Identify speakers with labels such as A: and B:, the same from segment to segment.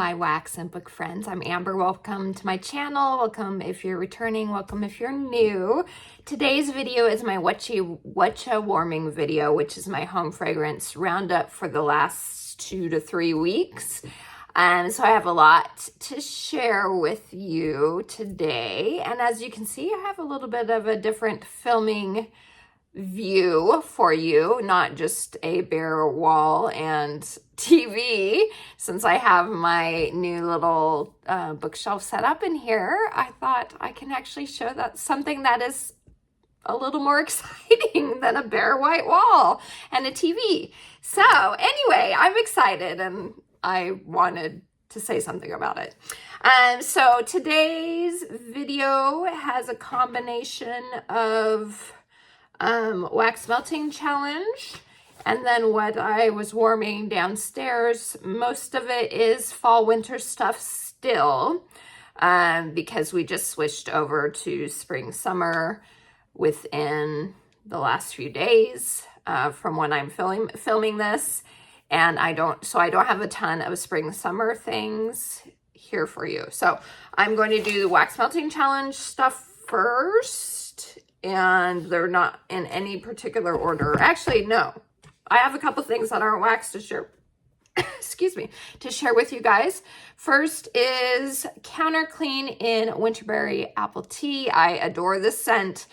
A: my wax and book friends. I'm Amber. Welcome to my channel. Welcome if you're returning. Welcome if you're new. Today's video is my Whatcha warming video, which is my home fragrance Roundup for the last 2 to 3 weeks. So I have a lot to share with you today. And as you can see, I have a little bit of a different filming view for you, not just a bare wall and TV. Since I have my new little bookshelf set up in here, I thought I can actually show that something that is a little more exciting than a bare white wall and a TV. So anyway, I'm excited and I wanted to say something about it. So today's video has a combination of wax melting challenge and then what I was warming downstairs. Most of it is fall winter stuff still, because we just switched over to spring summer within the last few days from when I'm filming this, and I don't have a ton of spring summer things here for you. So I'm going to do the wax melting challenge stuff first, and they're not in any particular order. Actually, no. I have a couple things that aren't wax to share, excuse me, to share with you guys. First is Counter Clean in Winterberry Apple Tea. I adore this scent.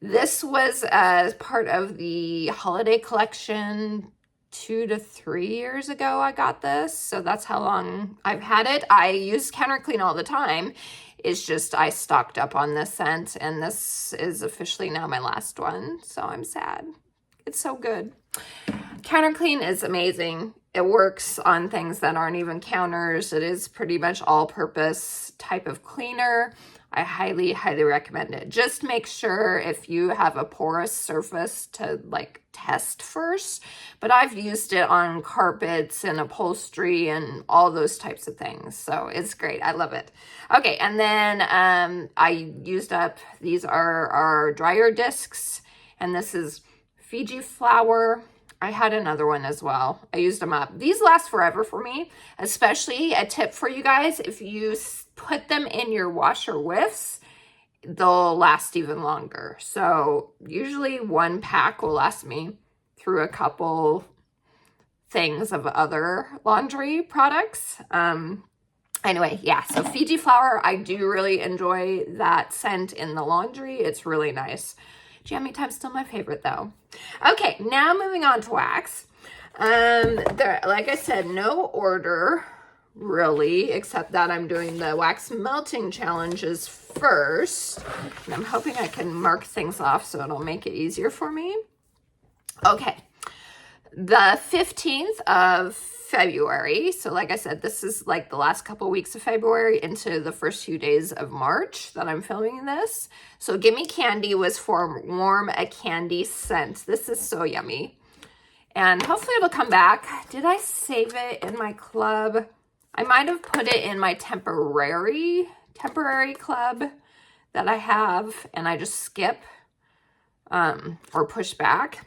A: This was as part of the holiday collection 2 to 3 years ago. I got this, so that's how long I've had it. I use Counter Clean all the time. It's just I stocked up on this scent, and this is officially now my last one, so I'm sad. It's so good. Counter Clean is amazing. It works on things that aren't even counters. It is pretty much all-purpose type of cleaner. I highly, highly recommend it. Just make sure if you have a porous surface to test first. But I've used it on carpets and upholstery and all those types of things. So it's great. I love it. Okay, and then I used up, these are our dryer discs, and this is Fiji flower. I had another one as well. I used them up. These last forever for me, especially a tip for you guys. If you put them in your washer whiffs, they'll last even longer. So usually one pack will last me through a couple things of other laundry products. Anyway, yeah, so Fiji flower, I do really enjoy that scent in the laundry. It's really nice. Jammy Time's still my favorite though. Okay, now moving on to wax. Like I said, no order really, except that I'm doing the wax melting challenges first. And I'm hoping I can mark things off so it'll make it easier for me. Okay, the 15th of February. So like I said, this is like the last couple weeks of February into the first few days of March that I'm filming this. So Gimme Candy was for Warm a Candy Scent. This is so yummy. And hopefully it'll come back. Did I save it in my club? I might have put it in my temporary club that I have, and I just skip or push back.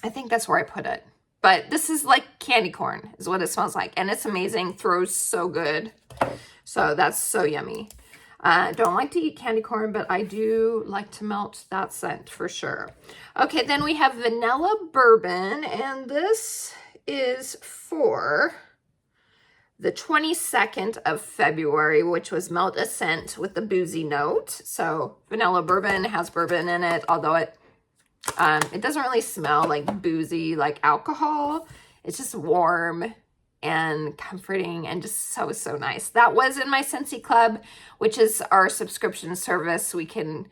A: I think that's where I put it. But this is like candy corn is what it smells like. And it's amazing. Throws so good. So that's so yummy. Don't like to eat candy corn, but I do like to melt that scent for sure. Okay, then we have vanilla bourbon. And this is for the 22nd of February, which was Melt a Scent with the boozy note. So vanilla bourbon has bourbon in it, although it doesn't really smell like boozy, like alcohol. It's just warm and comforting and just so, so nice. That was in my Scentsy Club, which is our subscription service. We can,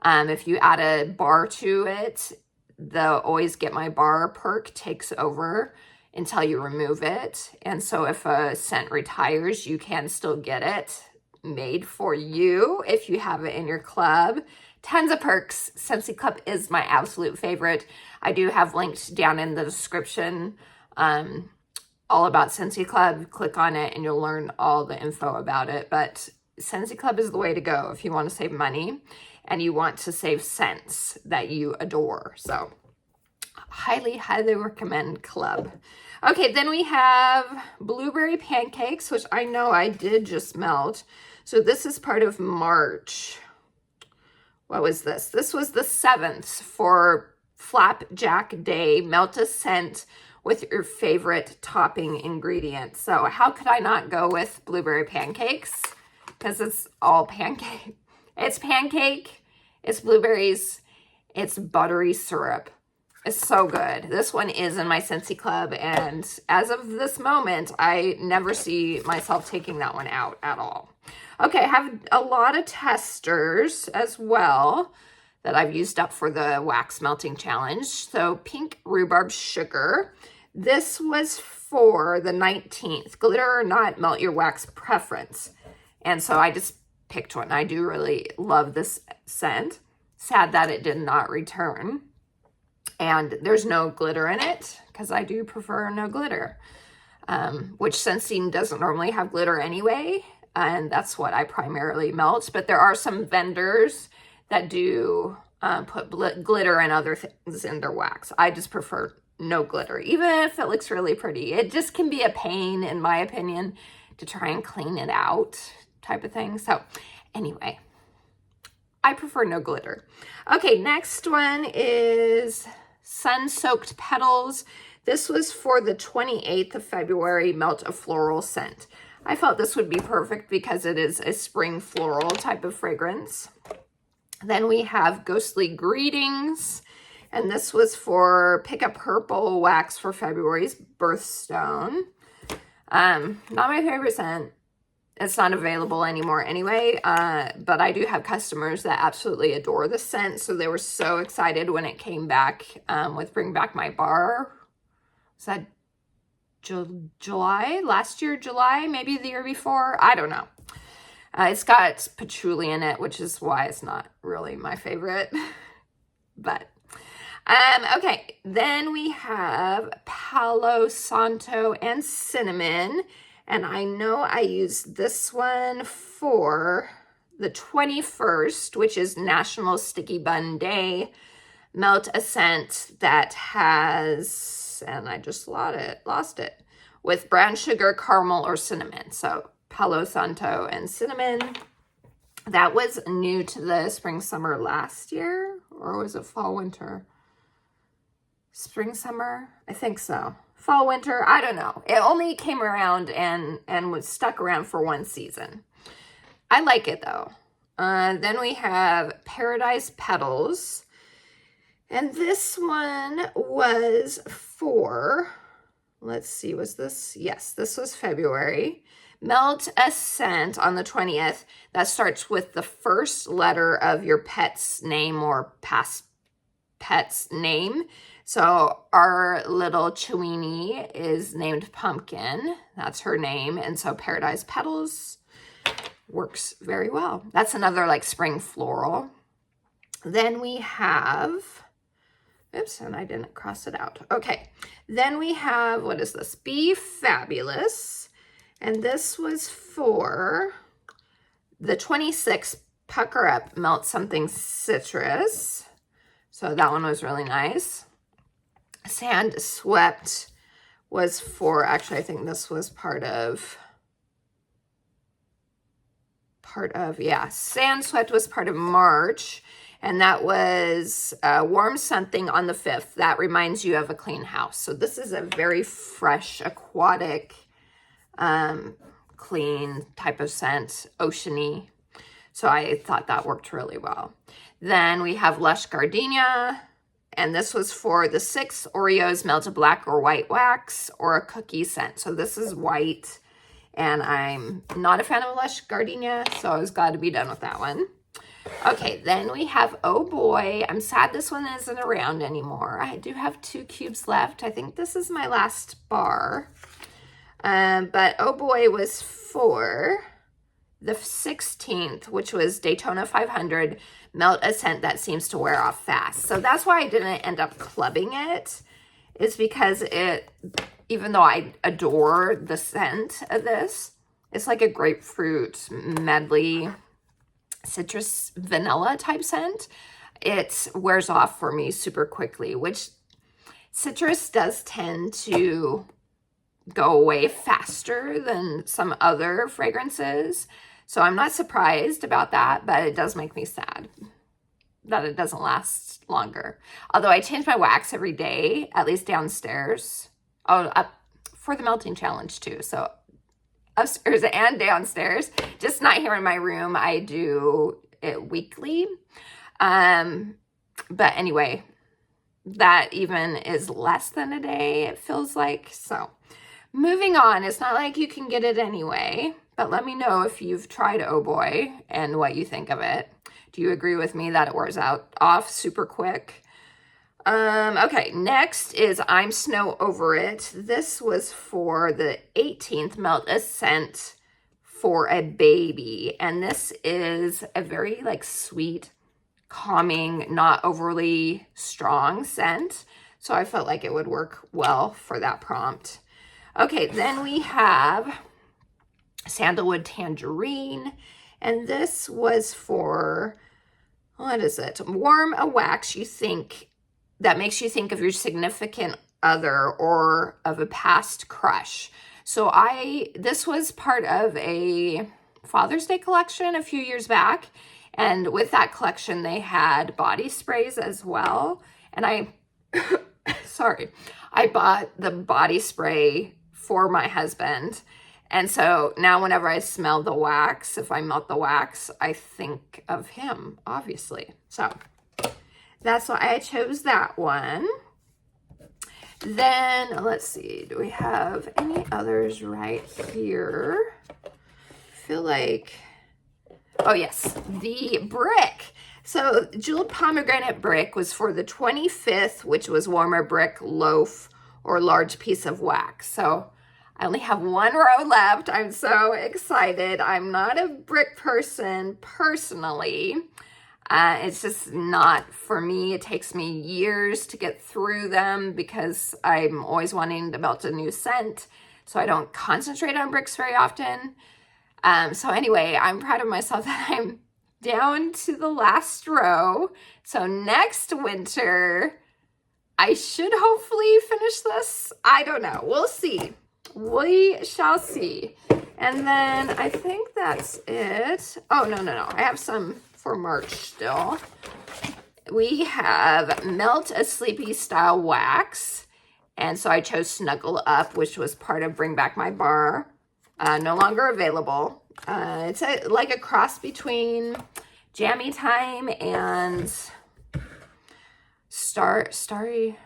A: if you add a bar to it, the Always Get My Bar perk takes over until you remove it. And so if a scent retires, you can still get it made for you if you have it in your club. Tons of perks. Scentsy Club is my absolute favorite. I do have linked down in the description all about Scentsy Club. Click on it and you'll learn all the info about it. But Scentsy Club is the way to go if you want to save money and you want to save scents that you adore. So Highly, highly recommend club. Okay, then we have blueberry pancakes, which I know I did just melt. So this is part of March. What was this? This was the 7th for Flapjack Day. Melt a scent with your favorite topping ingredient. So how could I not go with blueberry pancakes? Because it's all pancake. It's pancake, it's blueberries, it's buttery syrup. It's so good. This one is in my Scentsy Club, and as of this moment, I never see myself taking that one out at all. Okay, I have a lot of testers as well that I've used up for the wax melting challenge. So pink rhubarb sugar. This was for the 19th. Glitter or not, melt your wax preference. And so I just picked one. I do really love this scent. Sad that it did not return. And there's no glitter in it because I do prefer no glitter, which Scentsy doesn't normally have glitter anyway. And that's what I primarily melt. But there are some vendors that do put glitter and other things in their wax. I just prefer no glitter, even if it looks really pretty. It just can be a pain, in my opinion, to try and clean it out type of thing. So anyway, I prefer no glitter. Okay, next one is Sun-Soaked Petals. This was for the 28th of February, Melt a Floral Scent. I felt this would be perfect because it is a spring floral type of fragrance. Then we have Ghostly Greetings, and this was for Pick a Purple Wax for February's Birthstone. Not my favorite scent. It's not available anymore anyway, but I do have customers that absolutely adore the scent, so they were so excited when it came back with Bring Back My Bar. Was that July? Last year, July? Maybe the year before? I don't know. It's got patchouli in it, which is why it's not really my favorite. But, okay. Then we have Palo Santo and Cinnamon. And I know I used this one for the 21st, which is National Sticky Bun Day. Melt a scent that has, and I just lost it, with brown sugar, caramel, or cinnamon. So Palo Santo and cinnamon. That was new to the spring summer last year, or was it fall winter? Spring summer? I think so. Fall winter, I don't know. It only came around and was stuck around for one season. I like it though. Then we have Paradise Petals. And this one was for, let's see, was this? Yes, this was February. Melt a scent on the 20th that starts with the first letter of your pet's name or past pet's name. So our little Chewini is named Pumpkin. That's her name. And so Paradise Petals works very well. That's another like spring floral. Then we have, oops, and I didn't cross it out. Okay. Then we have, what is this? Be Fabulous. And this was for the 26th, Pucker Up, Melt Something Citrus. So that one was really nice. Sand Swept was for, actually, I think this was part of, yeah, Sand Swept was part of March, and that was Warm Something on the 5th. That reminds you of a clean house. So this is a very fresh, aquatic, clean type of scent, oceany. So I thought that worked really well. Then we have Lush Gardenia. And this was for the 6 Oreos melted black or white wax or a cookie scent. So this is white. And I'm not a fan of Lush Gardenia, so I was glad to be done with that one. Okay, then we have Oh Boy. I'm sad this one isn't around anymore. I do have 2 cubes left. I think this is my last bar. But Oh Boy was for the 16th, which was Daytona 500, melt a scent that seems to wear off fast. So that's why I didn't end up clubbing it, is because it, even though I adore the scent of this, it's like a grapefruit medley, citrus vanilla type scent. It wears off for me super quickly, which Citrus does tend to go away faster than some other fragrances. So I'm not surprised about that, but it does make me sad that it doesn't last longer. Although I change my wax every day, at least downstairs. Oh, up for the melting challenge too. So upstairs and downstairs, just not here in my room. I do it weekly. But anyway, that even is less than a day, it feels like. So moving on, it's not like you can get it anyway, but let me know if you've tried Oh Boy and what you think of it. Do you agree with me that it wears off super quick? Okay, next is I'm Snow Over It. This was for the 18th Melt a Scent for a Baby. And this is a very like sweet, calming, not overly strong scent. So I felt like it would work well for that prompt. Okay, then we have Sandalwood Tangerine. And this was for, what is it? Warm a wax you think that makes you think of your significant other or of a past crush. So this was part of a Father's Day collection a few years back. And with that collection, they had body sprays as well. And I bought the body spray for my husband. And so now whenever I smell the wax, if I melt the wax, I think of him, obviously. So that's why I chose that one. Then let's see, do we have any others right here? I feel like, oh yes, the brick. So Jeweled Pomegranate Brick was for the 25th, which was Warmer Brick Loaf or Large Piece of Wax. So I only have one row left. I'm so excited. I'm not a brick person personally. It's just not for me. It takes me years to get through them because I'm always wanting to melt a new scent. So I don't concentrate on bricks very often. So anyway, I'm proud of myself that I'm down to the last row. So next winter, I should hopefully finish this. I don't know. We'll see. We shall see. And then I think that's it. Oh, no. I have some for March still. We have Melt a Sleepy Style Wax. And so I chose Snuggle Up, which was part of Bring Back My Bar. No longer available. It's like a cross between Jammy Time and Starry.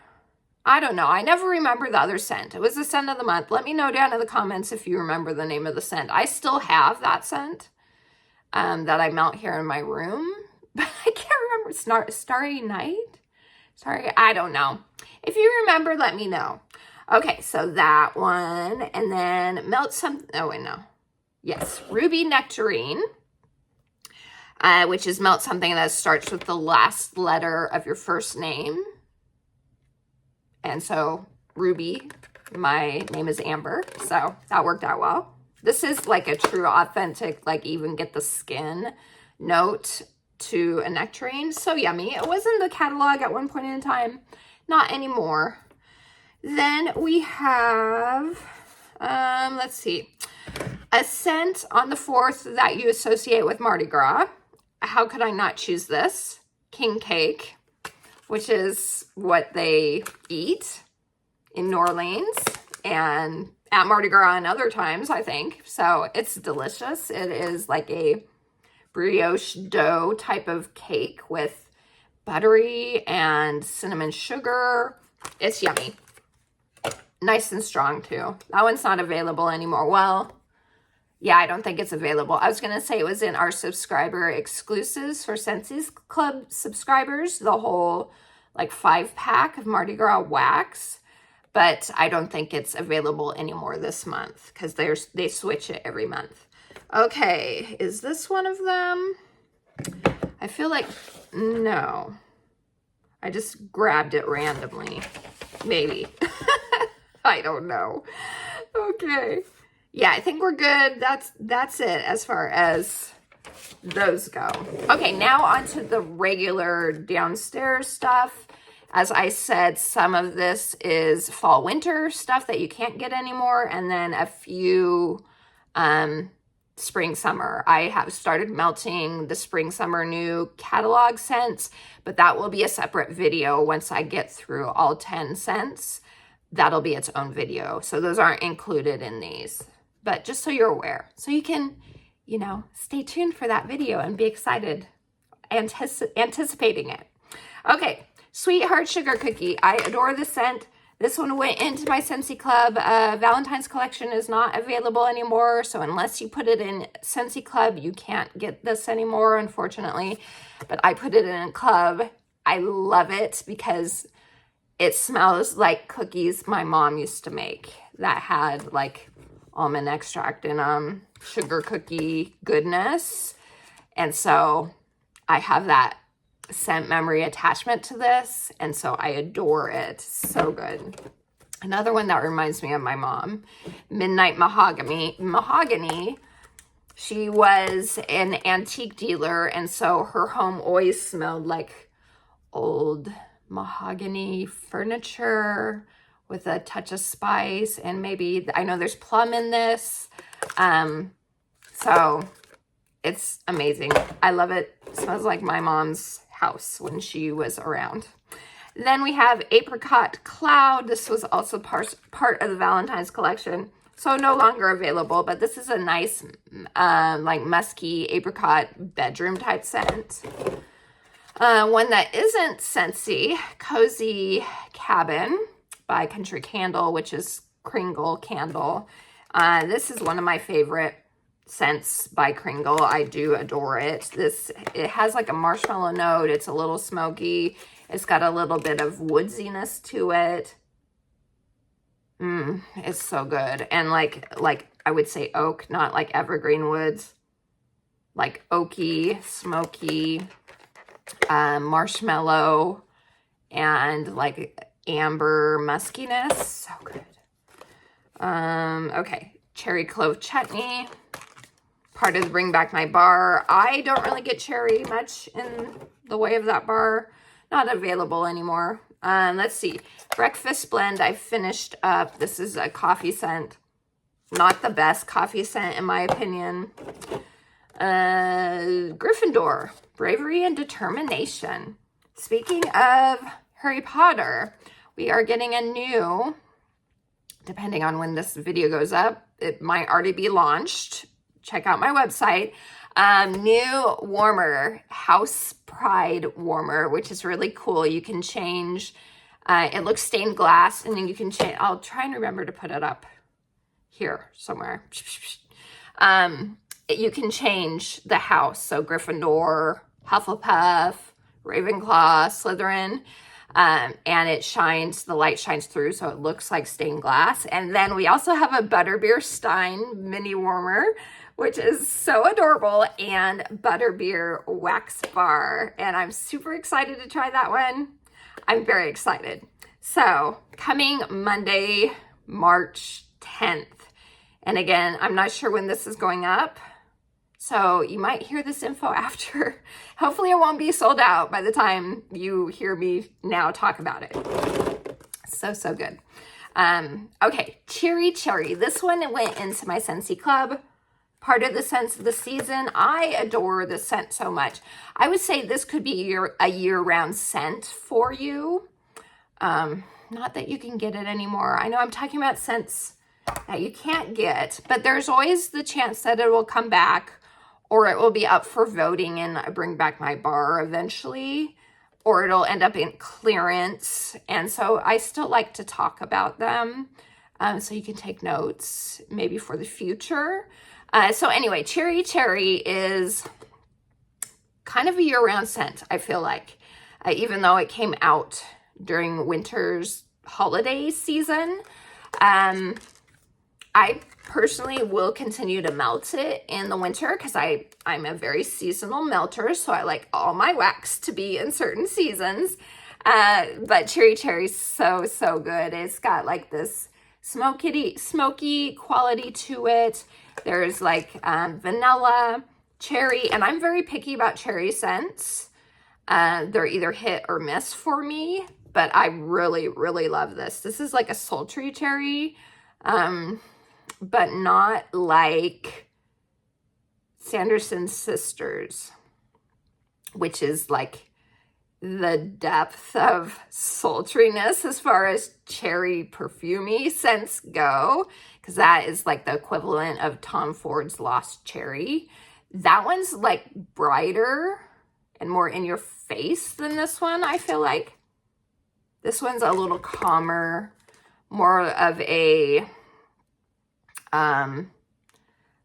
A: I don't know. I never remember the other scent. It was the scent of the month. Let me know down in the comments if you remember the name of the scent. I still have that scent that I melt here in my room. But I can't remember. Starry Night? Sorry, I don't know. If you remember, let me know. Okay, so that one. And then melt some... Oh, wait, no. Yes, Ruby Nectarine. Which is melt something that starts with the last letter of your first name. And so Ruby, my name is Amber, so that worked out well. This is like a true authentic, like even get the skin note to a nectarine. So yummy. It was in the catalog at one point in time, not anymore. Then we have, let's see, a scent on the 4th that you associate with Mardi Gras. How could I not choose this? King Cake, which is what they eat in New Orleans and at Mardi Gras and other times, I think. So it's delicious. It is like a brioche dough type of cake with buttery and cinnamon sugar. It's yummy. Nice and strong too. That one's not available anymore. Well, yeah, I don't think it's available. I was going to say it was in our subscriber exclusives for Scentsies Club subscribers, the whole like 5-pack of Mardi Gras wax, but I don't think it's available anymore this month because they switch it every month. Okay, is this one of them? I feel like, no. I just grabbed it randomly. Maybe. I don't know. Okay. Yeah, I think we're good. That's it as far as those go. Okay, now on to the regular downstairs stuff. As I said, some of this is fall winter stuff that you can't get anymore, and then a few spring summer. I have started melting the spring summer new catalog scents, but that will be a separate video once I get through all 10 scents. That'll be its own video. So those aren't included in these, but just so you're aware, so you can, you know, stay tuned for that video and be excited, anticipating it. Okay, Sweetheart Sugar Cookie. I adore this scent. This one went into my Scentsy Club. Valentine's collection is not available anymore, so unless you put it in Scentsy Club, you can't get this anymore, unfortunately. But I put it in a club. I love it because it smells like cookies my mom used to make that had like almond extract in them, sugar cookie goodness. And so I have that scent memory attachment to this, and so I adore it. So good. Another one that reminds me of my mom, Midnight Mahogany. She was an antique dealer, and so her home always smelled like old mahogany furniture with a touch of spice, and maybe, I know there's plum in this, so it's amazing. I love it. It smells like my mom's house when she was around. Then we have Apricot Cloud. This was also part of the Valentine's collection, so no longer available, but this is a nice like musky apricot bedroom type scent. One that isn't Scentsy, Cozy Cabin by Country Candle, which is Kringle Candle. This is one of my favorite scents by Kringle. I do adore it. It has like a marshmallow note. It's a little smoky. It's got a little bit of woodsiness to it. It's so good. And like I would say oak, not like evergreen woods. Like oaky, smoky, marshmallow, and like amber muskiness. So good. Okay. Cherry clove chutney. Part of the Bring Back My Bar. I don't really get cherry much in the way of that bar. Not available anymore. Let's see. Breakfast Blend I finished up. This is a coffee scent. Not the best coffee scent in my opinion. Gryffindor. Bravery and Determination. Speaking of Harry Potter, we are getting a new, depending on when this video goes up, it might already be launched. Check out my website. New warmer, House Pride warmer, which is really cool. You can change, it looks stained glass, and then you can change, I'll try and remember to put it up here somewhere. You can change the house, so Gryffindor, Hufflepuff, Ravenclaw, Slytherin, and it shines, the light shines through, so it looks like stained glass. And then we also have a Butterbeer Stein mini warmer, which is so adorable, and Butterbeer Wax Bar. And I'm super excited to try that one. I'm very excited. So coming Monday, March 10th. And again, I'm not sure when this is going up, so you might hear this info after. Hopefully it won't be sold out by the time you hear me now talk about it. So good. Okay, Cherry Cherry. This one went into my Scentsy Club. Part of the scents of the season. I adore this scent so much. I would say this could be a year-round scent for you. Not that you can get it anymore. I know I'm talking about scents that you can't get, but there's always the chance that it will come back, or it will be up for voting in Bring Back My Bar eventually, or it'll end up in clearance. And so I still like to talk about them, so you can take notes maybe for the future. So anyway, Cherry Cherry is kind of a year-round scent, I feel like, even though it came out during winter's holiday season. I personally will continue to melt it in the winter because I'm a very seasonal melter, so I like all my wax to be in certain seasons. But Cherry Cherry's so good. It's got like this smoky quality to it. There's like vanilla, cherry, and I'm very picky about cherry scents. They're either hit or miss for me, but I really, really love this. This is like a sultry cherry, but not like Sanderson's Sisters, which is like the depth of sultriness as far as cherry perfumey scents go, because that is like the equivalent of Tom Ford's Lost Cherry. That one's like brighter and more in your face than this one, I feel like. This one's a little calmer, more of a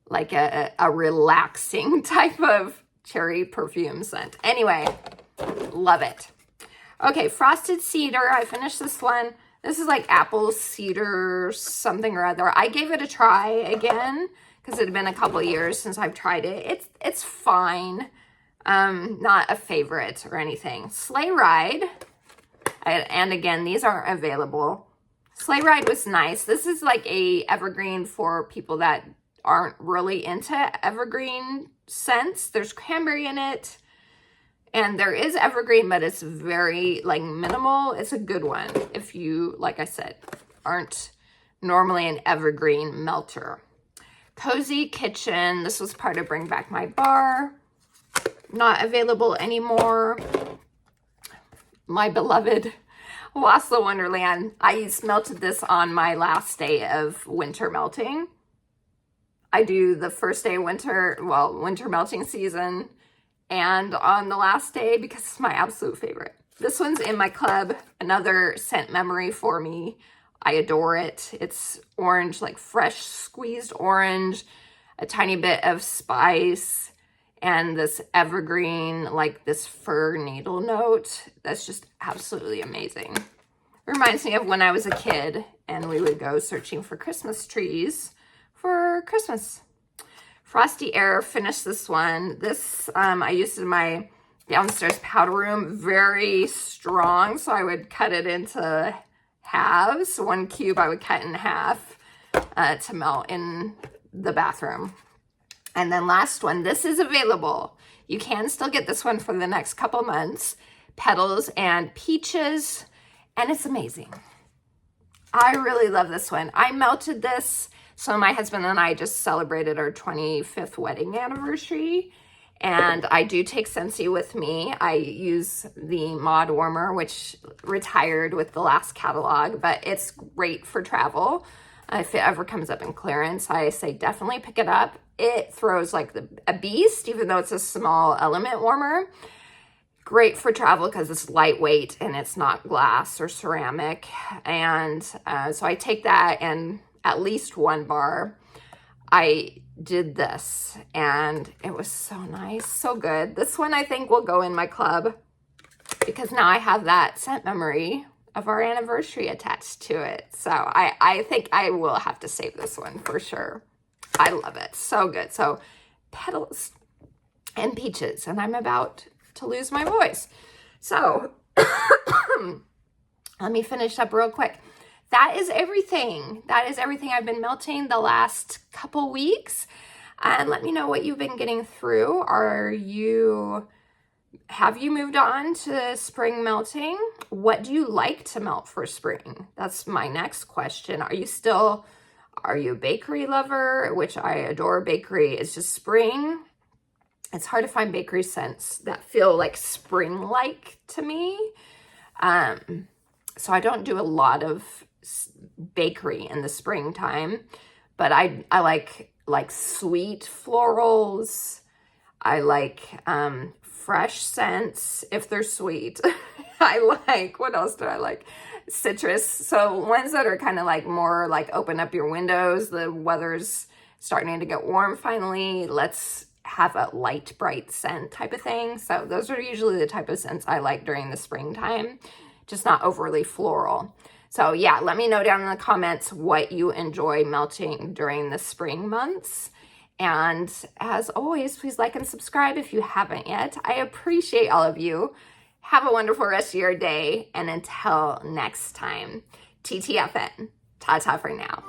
A: like a relaxing type of cherry perfume scent. Anyway, love it. Okay, Frosted Cedar. I finished this one. This is like apple cedar something or other. I gave it a try again because it had been a couple years since I've tried it. It's fine. Not a favorite or anything. Sleigh Ride. And again, these aren't available. Sleigh Ride was nice. This is like a evergreen for people that aren't really into evergreen scents. There's cranberry in it. And there is evergreen, but it's very like minimal. It's a good one if you, like I said, aren't normally an evergreen melter. Cozy Kitchen. This was part of Bring Back My Bar. Not available anymore. My beloved Wassail Wonderland. I melted this on my last day of winter melting. I do the first day of winter melting season, and on the last day because it's my absolute favorite. This one's in my club, another scent memory for me. I adore it. It's orange, like fresh squeezed orange, a tiny bit of spice, and this evergreen, like this fir needle note. That's just absolutely amazing. Reminds me of when I was a kid and we would go searching for Christmas trees for Christmas. Frosty Air, finished this one. This, I used in my downstairs powder room, very strong, so I would cut it into halves. One cube I would cut in half to melt in the bathroom. And then last one, this is available. You can still get this one for the next couple months. Petals and Peaches, and it's amazing. I really love this one. I melted this. So my husband and I just celebrated our 25th wedding anniversary, and I do take Scentsy with me. I use the Mod Warmer, which retired with the last catalog, but it's great for travel. If it ever comes up in clearance, I say definitely pick it up. It throws like a beast, even though it's a small element warmer. Great for travel because it's lightweight and it's not glass or ceramic. And so I take that, and at least one bar, I did this, and it was so nice, so good. This one I think will go in my club because now I have that scent memory of our anniversary attached to it. So I think I will have to save this one for sure. I love it. So good. So Petals and Peaches, and I'm about to lose my voice. So let me finish up real quick. That is everything. That is everything I've been melting the last couple weeks. And let me know what you've been getting through. Have you moved on to spring melting? What do you like to melt for spring? That's my next question. Are you a bakery lover? Which I adore bakery. It's just spring. It's hard to find bakery scents that feel like spring-like to me. So I don't do a lot of bakery in the springtime, but I like sweet florals. I like fresh scents if they're sweet. What else do I like? Citrus. So ones that are kind of like more like open up your windows. The weather's starting to get warm finally. Let's have a light, bright scent type of thing. So those are usually the type of scents I like during the springtime, just not overly floral. So yeah, let me know down in the comments what you enjoy melting during the spring months. And as always, please like and subscribe if you haven't yet. I appreciate all of you. Have a wonderful rest of your day. And until next time, TTFN. Ta-ta for now.